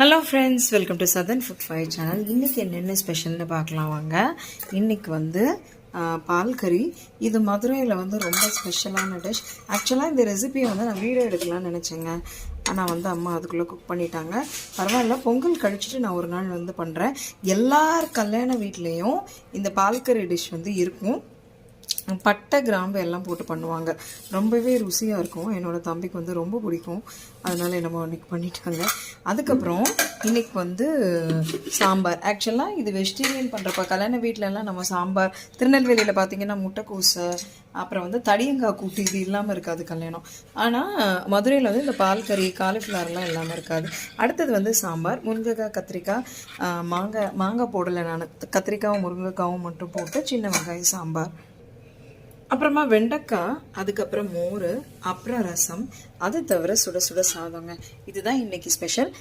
Hello friends, welcome to southern food five channel. இன்றைக்கி என்னென்ன ஸ்பெஷல்னு பார்க்கலாம் வாங்க. இன்றைக்கி பால் கறி. இது மதுரையில் ரொம்ப ஸ்பெஷலான டிஷ். ஆக்சுவலாக இந்த ரெசிபியை நான் வீடியோ எடுக்கலாம்னு நினச்சேங்க. ஆனால் அம்மா அதுக்குள்ளே குக் பண்ணிட்டாங்க. பரவாயில்ல, பொங்கல் கழிச்சிட்டு நான் ஒரு நாள் பண்ணுறேன். எல்லார் கல்யாண வீட்லேயும் இந்த பால் கறி டிஷ் இருக்கும். பட்டை கிராம்பு எல்லாம் போட்டு பண்ணுவாங்க. ரொம்பவே ருசியாக இருக்கும். என்னோடய தம்பிக்கு ரொம்ப பிடிக்கும். அதனால் என்னமோ இன்றைக்கி பண்ணிட்டாங்க. அதுக்கப்புறம் இன்றைக்கி சாம்பார். ஆக்சுவலாக இது வெஜிடேரியன் பண்ணுறப்ப கல்யாண வீட்டிலலாம் நம்ம சாம்பார், திருநெல்வேலியில் பார்த்திங்கன்னா முட்டைக்கோசை, அப்புறம் தடியங்காய் கூட்டு இது இல்லாமல் இருக்காது கல்யாணம். ஆனால் மதுரையில் இந்த பால் கறி, காலிஃப்ளவர்லாம் இல்லாமல் இருக்காது. அடுத்தது சாம்பார், முருங்கைக்காய், கத்திரிக்காய், மாங்காய் போடலை நான். கத்திரிக்காயும் முருங்கைக்காவும் மட்டும் போட்டு சின்ன வெங்காயம் சாம்பார். அப்புறமா வெண்டைக்காய், அதுக்கப்புறம் மோர், அப்புறம் ரசம். அது தவிர சுட சுட சாதங்க. இதுதான் இன்னைக்கு ஸ்பெஷல்.